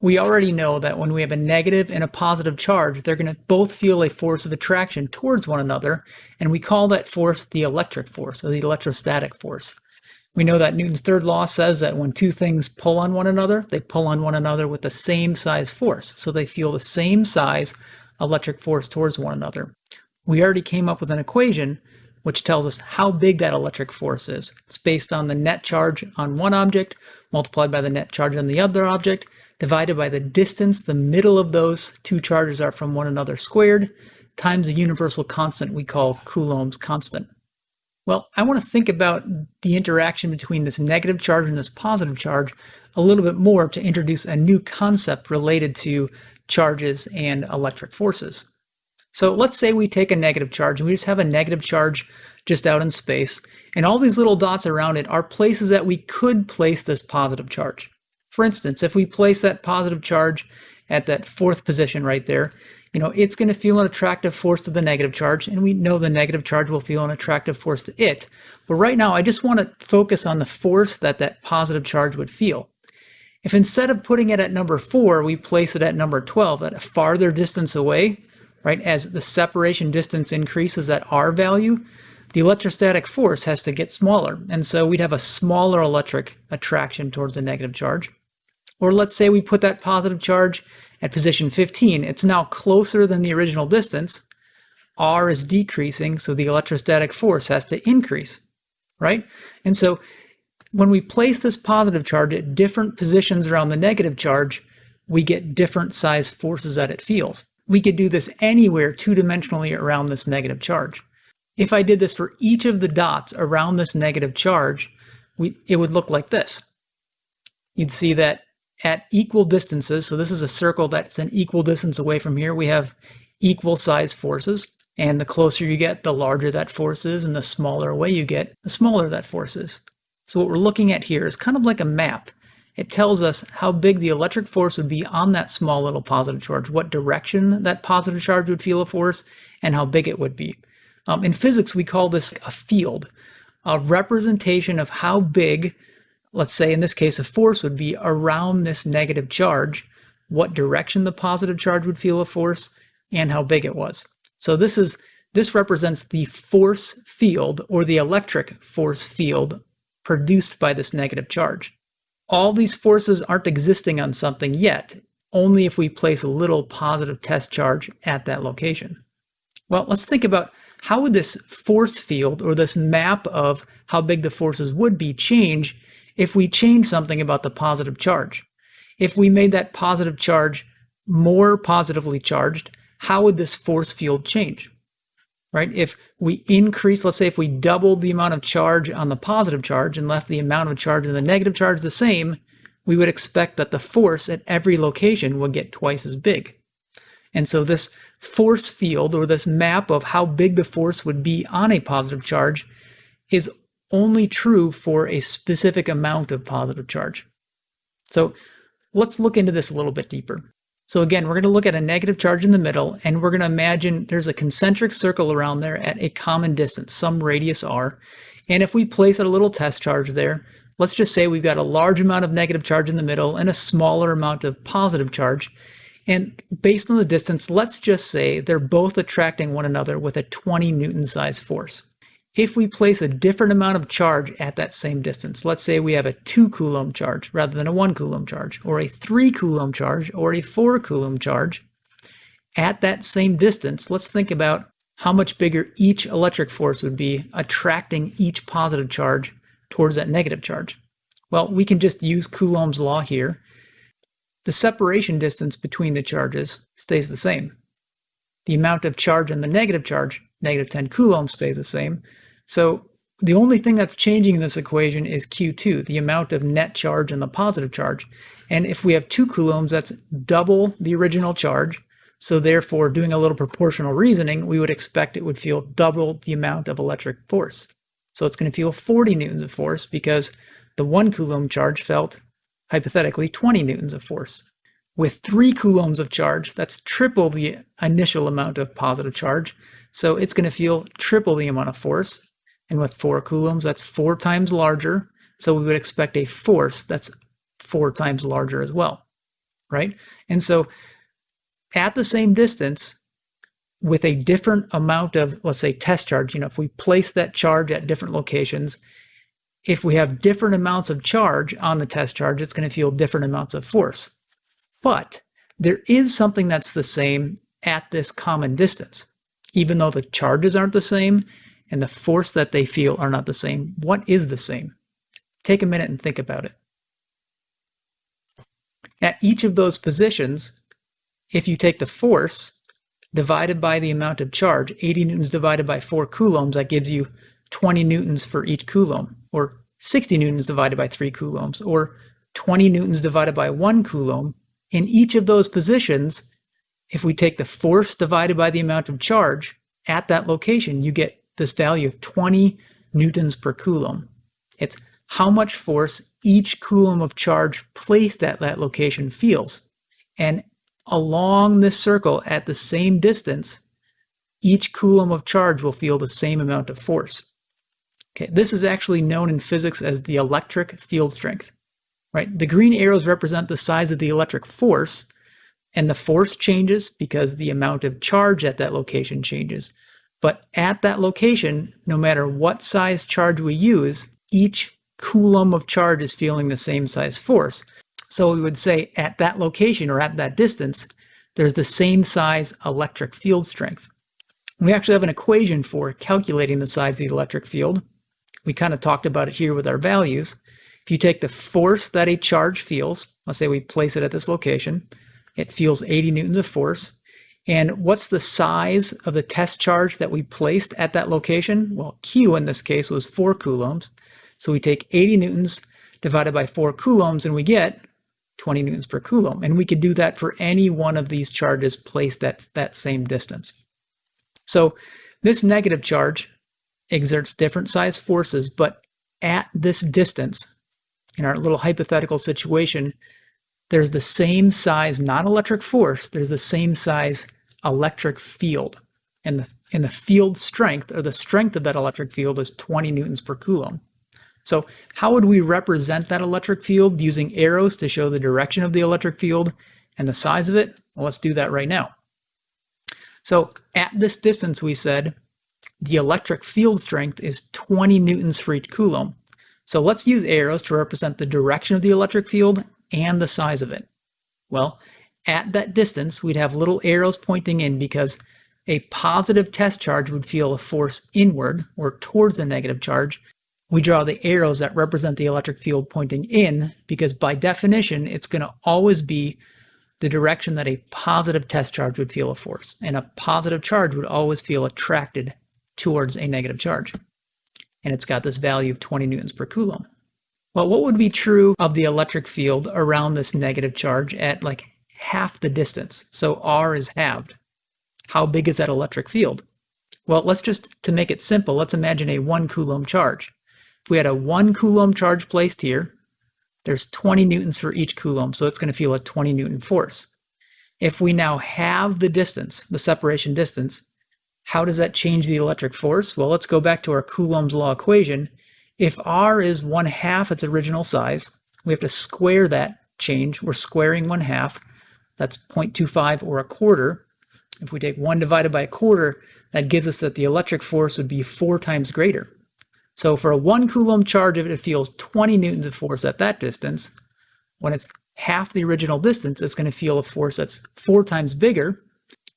We already know that when we have a negative and a positive charge, they're going to both feel a force of attraction towards one another, and we call that force the electric force or the electrostatic force. We know that Newton's third law says that when two things pull on one another, they pull on one another with the same size force. So they feel the same size electric force towards one another. We already came up with an equation which tells us how big that electric force is. It's based on the net charge on one object multiplied by the net charge on the other object, divided by the distance the middle of those two charges are from one another squared, times a universal constant we call Coulomb's constant. Well, I want to think about the interaction between this negative charge and this positive charge a little bit more to introduce a new concept related to charges and electric forces. So let's say we take a negative charge and we just have a negative charge just out in space, and all these little dots around it are places that we could place this positive charge. For instance, if we place that positive charge at that fourth position right there, it's going to feel an attractive force to the negative charge, and we know the negative charge will feel an attractive force to it. But right now, I just want to focus on the force that that positive charge would feel. If instead of putting it at number 4, we place it at number 12, at a farther distance away, right, as the separation distance increases at R value, the electrostatic force has to get smaller, and so we'd have a smaller electric attraction towards the negative charge. Or let's say we put that positive charge at position 15, it's now closer than the original distance. R is decreasing, so the electrostatic force has to increase, right? And so when we place this positive charge at different positions around the negative charge, we get different size forces that it feels. We could do this anywhere two-dimensionally around this negative charge. If I did this for each of the dots around this negative charge, it would look like this. You'd see that at equal distances, so this is a circle that's an equal distance away from here, we have equal size forces, and the closer you get, the larger that force is, and the smaller away you get, the smaller that force is. So what we're looking at here is kind of like a map. It tells us how big the electric force would be on that small little positive charge, what direction that positive charge would feel a force, and how big it would be. In physics, we call this a field, a representation of how big, let's say in this case, a force would be around this negative charge, what direction the positive charge would feel a force, and how big it was. So this represents the force field, or the electric force field, produced by this negative charge. All these forces aren't existing on something yet, only if we place a little positive test charge at that location. Well, let's think about how would this force field, or this map of how big the forces would be, change if we change something about the positive charge. If we made that positive charge more positively charged, how would this force field change? Right? If we increase, let's say if we doubled the amount of charge on the positive charge and left the amount of charge in the negative charge the same, we would expect that the force at every location would get twice as big. And so this force field, or this map of how big the force would be on a positive charge, is only true for a specific amount of positive charge. So let's look into this a little bit deeper. So again, we're going to look at a negative charge in the middle, and we're going to imagine there's a concentric circle around there at a common distance, some radius r. And if we place a little test charge there, let's just say we've got a large amount of negative charge in the middle and a smaller amount of positive charge. And based on the distance, let's just say they're both attracting one another with a 20 Newton size force. If we place a different amount of charge at that same distance, let's say we have a 2 Coulomb charge rather than a 1 Coulomb charge, or a 3 Coulomb charge, or a 4 Coulomb charge, at that same distance, let's think about how much bigger each electric force would be attracting each positive charge towards that negative charge. Well, we can just use Coulomb's law here. The separation distance between the charges stays the same. The amount of charge on the negative charge, negative 10 Coulomb, stays the same. So the only thing that's changing in this equation is Q2, the amount of net charge on the positive charge. And if we have 2 Coulombs, that's double the original charge. So therefore, doing a little proportional reasoning, we would expect it would feel double the amount of electric force. So it's going to feel 40 newtons of force because the 1 Coulomb charge felt, hypothetically, 20 newtons of force. With 3 Coulombs of charge, that's triple the initial amount of positive charge. So it's going to feel triple the amount of force. And with 4 Coulombs, that's 4 times larger. So we would expect a force that's 4 times larger as well. right? And so at the same distance, with a different amount of, let's say, test charge, if we place that charge at different locations, if we have different amounts of charge on the test charge, it's going to feel different amounts of force. But there is something that's the same at this common distance. Even though the charges aren't the same and the force that they feel are not the same, what is the same? Take a minute and think about it. At each of those positions, if you take the force divided by the amount of charge, 80 newtons divided by 4 coulombs, that gives you 20 newtons for each coulomb, or 60 newtons divided by 3 coulombs, or 20 newtons divided by 1 coulomb. In each of those positions, if we take the force divided by the amount of charge at that location, you get this value of 20 newtons per coulomb. It's how much force each coulomb of charge placed at that location feels. And along this circle at the same distance, each coulomb of charge will feel the same amount of force. Okay, this is actually known in physics as the electric field strength, right? The green arrows represent the size of the electric force, and the force changes because the amount of charge at that location changes. But at that location, no matter what size charge we use, each coulomb of charge is feeling the same size force. So we would say at that location or at that distance, there's the same size electric field strength. We actually have an equation for calculating the size of the electric field. We kind of talked about it here with our values. If you take the force that a charge feels, let's say we place it at this location, it feels 80 newtons of force. And what's the size of the test charge that we placed at that location? Well, Q in this case was 4 coulombs. So we take 80 newtons divided by 4 coulombs and we get 20 newtons per coulomb. And we could do that for any one of these charges placed at that same distance. So this negative charge exerts different size forces, but at this distance, in our little hypothetical situation, there's the same size, not electric force, there's the same size electric field. And the field strength, or the strength of that electric field, is 20 newtons per coulomb. So how would we represent that electric field using arrows to show the direction of the electric field and the size of it? Well, let's do that right now. So at this distance, we said the electric field strength is 20 newtons for each coulomb. So let's use arrows to represent the direction of the electric field and the size of it. Well, at that distance, we'd have little arrows pointing in because a positive test charge would feel a force inward or towards the negative charge. We draw the arrows that represent the electric field pointing in because by definition, it's going to always be the direction that a positive test charge would feel a force. And a positive charge would always feel attracted towards a negative charge. And it's got this value of 20 newtons per coulomb. Well, what would be true of the electric field around this negative charge at like half the distance? So R is halved. How big is that electric field? Well, to make it simple, let's imagine a 1 coulomb charge. If we had a 1 coulomb charge placed here, there's 20 newtons for each coulomb, so it's going to feel a 20 newton force. If we now have the distance, the separation distance, how does that change the electric force? Well, let's go back to our Coulomb's law equation. If R is 1/2 its original size, we have to square that change. We're squaring 1/2. That's 0.25 or a quarter. If we take 1 divided by a quarter, that gives us that the electric force would be 4 times greater. So for a 1 coulomb charge, if it feels 20 newtons of force at that distance, when it's half the original distance, it's going to feel a force that's 4 times bigger.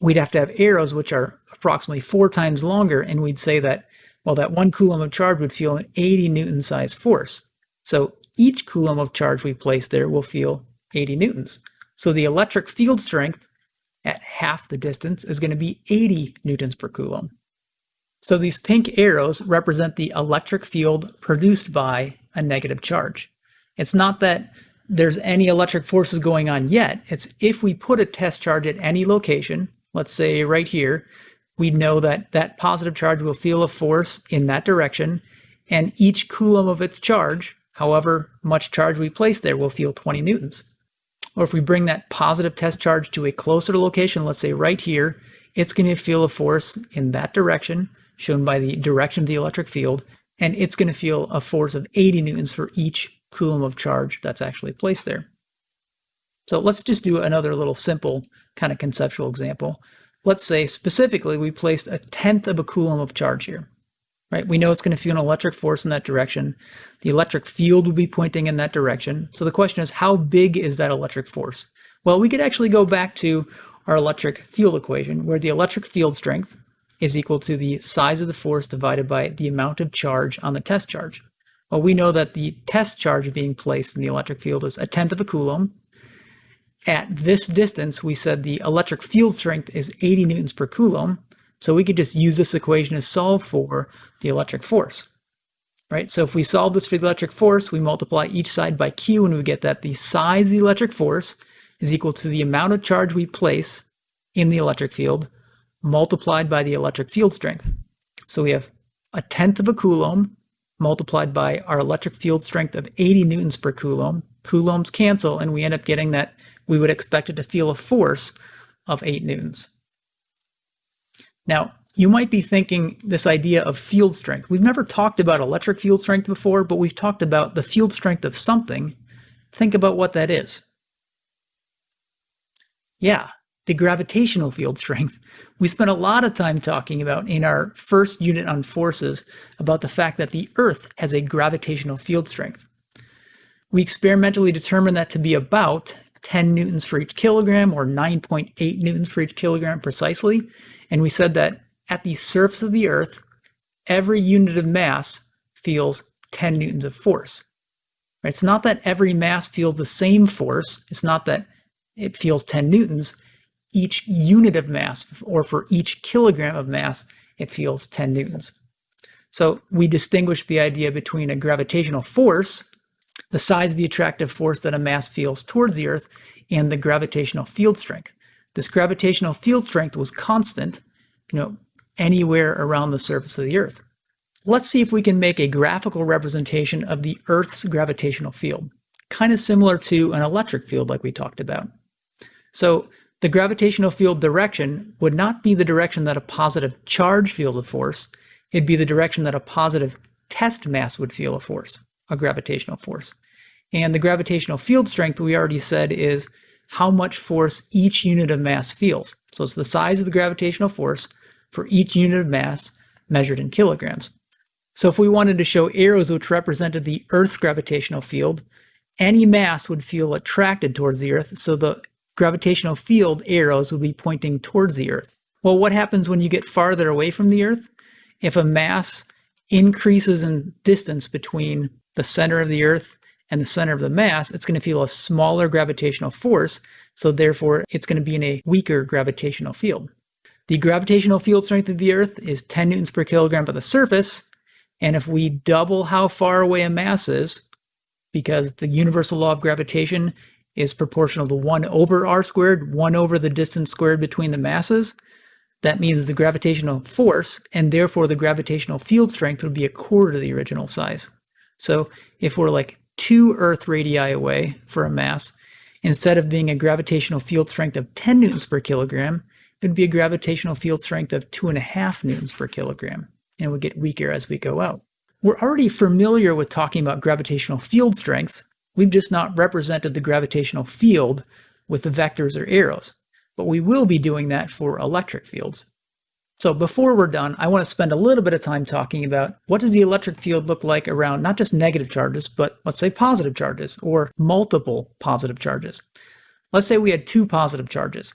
We'd have to have arrows which are approximately 4 times longer, and we'd say that, well, that 1 coulomb of charge would feel an 80 newton size force. So each coulomb of charge we place there will feel 80 newtons. So the electric field strength at half the distance is going to be 80 newtons per coulomb. So these pink arrows represent the electric field produced by a negative charge. It's not that there's any electric forces going on yet. It's if we put a test charge at any location, let's say right here, we know that that positive charge will feel a force in that direction, and each coulomb of its charge, however much charge we place there, will feel 20 newtons. Or if we bring that positive test charge to a closer location, let's say right here, it's going to feel a force in that direction, shown by the direction of the electric field, and it's going to feel a force of 80 newtons for each coulomb of charge that's actually placed there. So let's just do another little simple kind of conceptual example. Let's say specifically we placed 1/10 of a coulomb of charge here, right? We know it's going to feel an electric force in that direction. The electric field will be pointing in that direction. So the question is, how big is that electric force? Well, we could actually go back to our electric field equation, where the electric field strength is equal to the size of the force divided by the amount of charge on the test charge. Well, we know that the test charge being placed in the electric field is 1/10 of a coulomb. At this distance, we said the electric field strength is 80 newtons per coulomb. So we could just use this equation to solve for the electric force, right? So if we solve this for the electric force, we multiply each side by Q, and we get that the size of the electric force is equal to the amount of charge we place in the electric field multiplied by the electric field strength. So we have 1/10 of a coulomb multiplied by our electric field strength of 80 newtons per coulomb. Coulombs cancel, and we end up getting that we would expect it to feel a force of 8 newtons. Now, you might be thinking this idea of field strength. We've never talked about electric field strength before, but we've talked about the field strength of something. Think about what that is. Yeah, the gravitational field strength. We spent a lot of time talking about in our first unit on forces about the fact that the Earth has a gravitational field strength. We experimentally determined that to be about 10 newtons for each kilogram, or 9.8 newtons for each kilogram precisely. And we said that at the surface of the Earth, every unit of mass feels 10 newtons of force. Right? It's not that every mass feels the same force. It's not that it feels 10 newtons. Each unit of mass, or for each kilogram of mass, it feels 10 newtons. So we distinguish the idea between a gravitational force, the size of the attractive force that a mass feels towards the Earth, and the gravitational field strength. This gravitational field strength was constant, anywhere around the surface of the Earth. Let's see if we can make a graphical representation of the Earth's gravitational field, kind of similar to an electric field like we talked about. So the gravitational field direction would not be the direction that a positive charge feels a force. It'd be the direction that a positive test mass would feel a force, a gravitational force. And the gravitational field strength, we already said, is how much force each unit of mass feels. So it's the size of the gravitational force for each unit of mass measured in kilograms. So if we wanted to show arrows which represented the Earth's gravitational field, any mass would feel attracted towards the Earth, so the gravitational field arrows would be pointing towards the Earth. Well, what happens when you get farther away from the Earth? If a mass increases in distance between the center of the Earth and the center of the mass, it's going to feel a smaller gravitational force, so therefore it's going to be in a weaker gravitational field. The gravitational field strength of the Earth is 10 newtons per kilogram by the surface, and if we double how far away a mass is, because the universal law of gravitation is proportional to 1 over r squared, 1 over the distance squared between the masses, that means the gravitational force, and therefore the gravitational field strength, would be 1/4 of the original size. So if we're like 2 Earth radii away for a mass, instead of being a gravitational field strength of 10 newtons per kilogram, it would be a gravitational field strength of 2.5 newtons per kilogram, and it would get weaker as we go out. We're already familiar with talking about gravitational field strengths. We've just not represented the gravitational field with the vectors or arrows, but we will be doing that for electric fields. So before we're done, I want to spend a little bit of time talking about what does the electric field look like around not just negative charges, but let's say positive charges or multiple positive charges. Let's say we had 2 positive charges,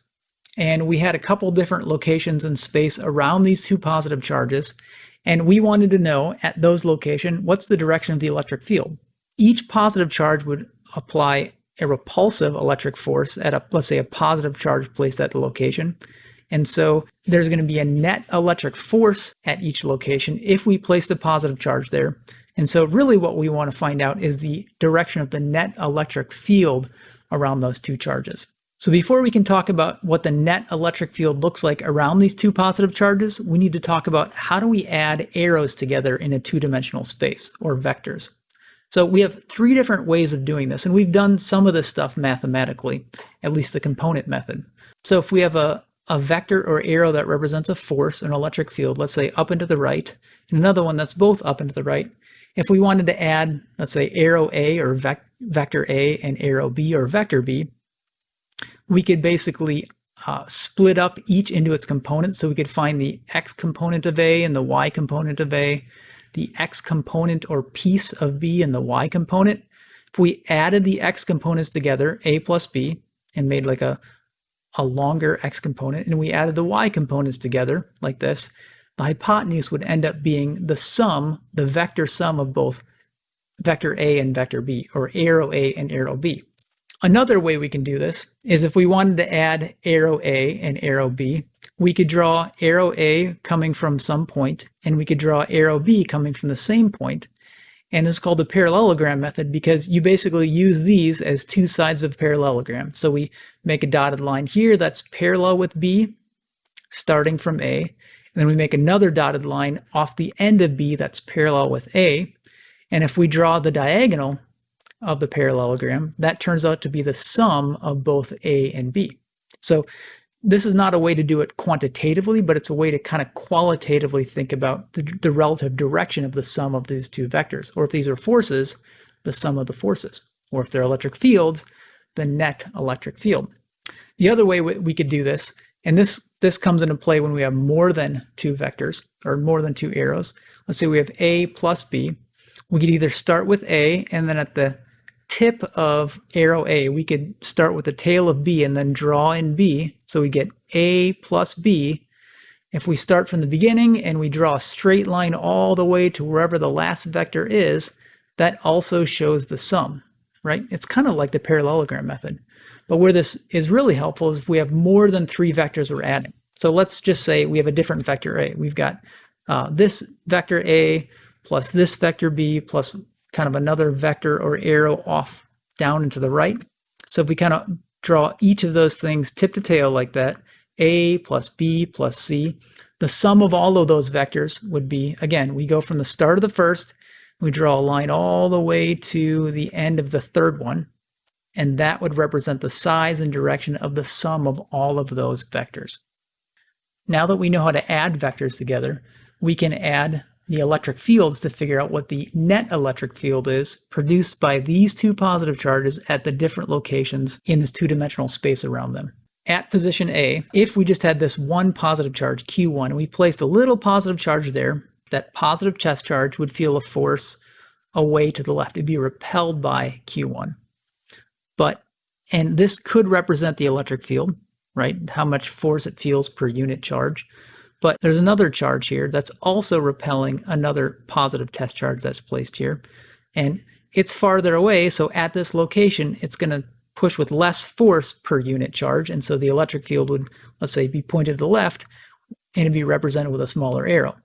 and we had a couple different locations in space around these 2 positive charges, and we wanted to know at those locations, what's the direction of the electric field? Each positive charge would apply a repulsive electric force at let's say a positive charge placed at the location. And so there's going to be a net electric force at each location if we place a positive charge there. And so really what we want to find out is the direction of the net electric field around those 2 charges. So before we can talk about what the net electric field looks like around these 2 positive charges, we need to talk about how do we add arrows together in a 2-dimensional space, or vectors. So we have 3 different ways of doing this, and we've done some of this stuff mathematically, at least the component method. So if we have a vector or arrow that represents a force, an electric field, let's say up and to the right, and another one that's both up and to the right, if we wanted to add, let's say, arrow A or vector A and arrow B or vector B, we could basically split up each into its components. So we could find the x component of A and the y component of A, the x component or piece of B and the y component. If we added the x components together, A plus B, and made like a longer x component, and we added the y components together like this, the hypotenuse would end up being the sum, the vector sum of both vector A and vector B, or arrow A and arrow B. Another way we can do this is if we wanted to add arrow A and arrow B, we could draw arrow A coming from some point, and we could draw arrow B coming from the same point. And this is called the parallelogram method because you basically use these as two sides of a parallelogram. So we make a dotted line here that's parallel with B, starting from A, and then we make another dotted line off the end of B that's parallel with A. And if we draw the diagonal of the parallelogram, that turns out to be the sum of both A and B. So this is not a way to do it quantitatively, but it's a way to kind of qualitatively think about the relative direction of the sum of these two vectors. Or if these are forces, the sum of the forces. Or if they're electric fields, the net electric field. The other way we could do this, and this comes into play when we have more than two vectors, or more than two arrows. Let's say we have A plus B. We could either start with A, and then at the tip of arrow A, we could start with the tail of B and then draw in B. So we get A plus B. If we start from the beginning and we draw a straight line all the way to wherever the last vector is, that also shows the sum, right? It's kind of like the parallelogram method. But where this is really helpful is if we have more than three vectors we're adding. So let's just say we have a different vector A. We've got this vector A plus this vector B plus kind of another vector or arrow off down and to the right. So if we kind of draw each of those things tip to tail like that, A plus B plus C, the sum of all of those vectors would be, again, we go from the start of the first, we draw a line all the way to the end of the third one, and that would represent the size and direction of the sum of all of those vectors. Now that we know how to add vectors together, we can add the electric fields to figure out what the net electric field is produced by these two positive charges at the different locations in this two-dimensional space around them. At position A, if we just had this one positive charge, Q1, and we placed a little positive charge there, that positive chest charge would feel a force away to the left. It'd be repelled by Q1. And this could represent the electric field, right? How much force it feels per unit charge. But there's another charge here that's also repelling another positive test charge that's placed here. And it's farther away, so at this location, it's going to push with less force per unit charge. And so the electric field would, let's say, be pointed to the left, and it'd be represented with a smaller arrow.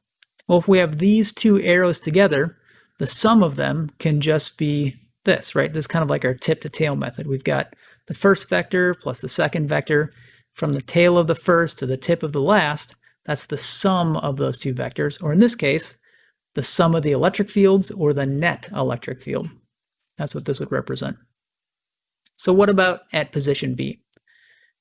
Well, if we have these two arrows together, the sum of them can just be this, right? This is kind of like our tip to tail method. We've got the first vector plus the second vector. From the tail of the first to the tip of the last, that's the sum of those two vectors, or in this case, the sum of the electric fields or the net electric field. That's what this would represent. So what about at position B?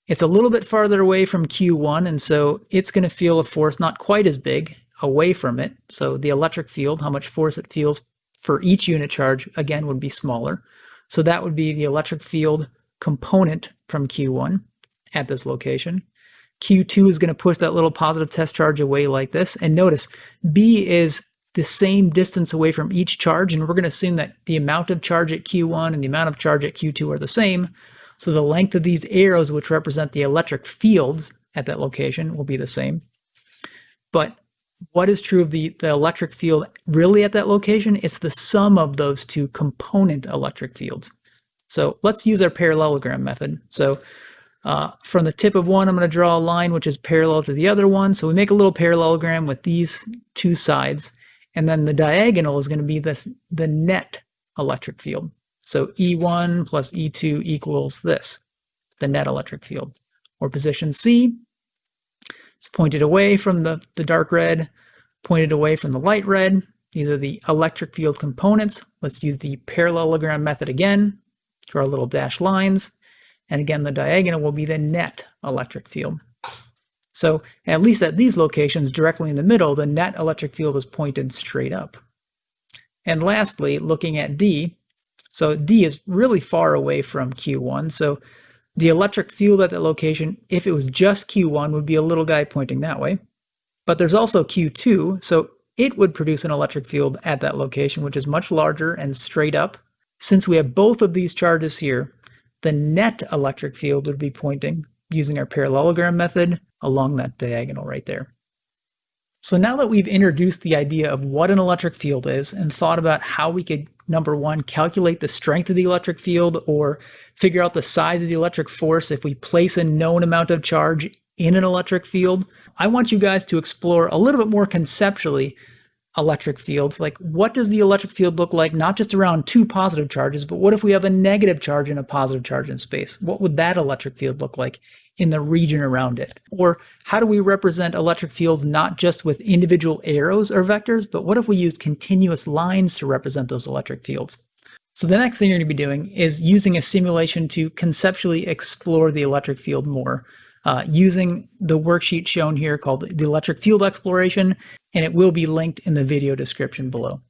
It's a little bit farther away from Q1, and so it's going to feel a force not quite as big away from it. So the electric field, how much force it feels for each unit charge, again, would be smaller. So that would be the electric field component from Q1 at this location. Q2 is going to push that little positive test charge away like this. And notice, B is the same distance away from each charge, and we're going to assume that the amount of charge at Q1 and the amount of charge at Q2 are the same. So the length of these arrows, which represent the electric fields at that location, will be the same. But what is true of the electric field really at that location? It's the sum of those two component electric fields. So let's use our parallelogram method. So from the tip of one, I'm going to draw a line which is parallel to the other one. So we make a little parallelogram with these two sides. And then the diagonal is going to be the net electric field. So E1 plus E2 equals this, the net electric field. Or position C, it's pointed away from the dark red, pointed away from the light red. These are the electric field components. Let's use the parallelogram method again. Draw little dashed lines. And again, the diagonal will be the net electric field. So at least at these locations, directly in the middle, the net electric field is pointed straight up. And lastly, looking at D, so D is really far away from Q1. So The electric field at that location, if it was just Q1, would be a little guy pointing that way. But there's also Q2, so it would produce an electric field at that location, which is much larger and straight up. Since we have both of these charges here, the net electric field would be pointing, using our parallelogram method, along that diagonal right there. So now that we've introduced the idea of what an electric field is and thought about how we could, number one, calculate the strength of the electric field or figure out the size of the electric force if we place a known amount of charge in an electric field, I want you guys to explore a little bit more conceptually electric fields. Like, what does the electric field look like, not just around two positive charges, but what if we have a negative charge and a positive charge in space? What would that electric field look like in the region around it? Or how do we represent electric fields not just with individual arrows or vectors, but what if we used continuous lines to represent those electric fields? So the next thing you're going to be doing is using a simulation to conceptually explore the electric field more, using the worksheet shown here called the electric field exploration, and it will be linked in the video description below.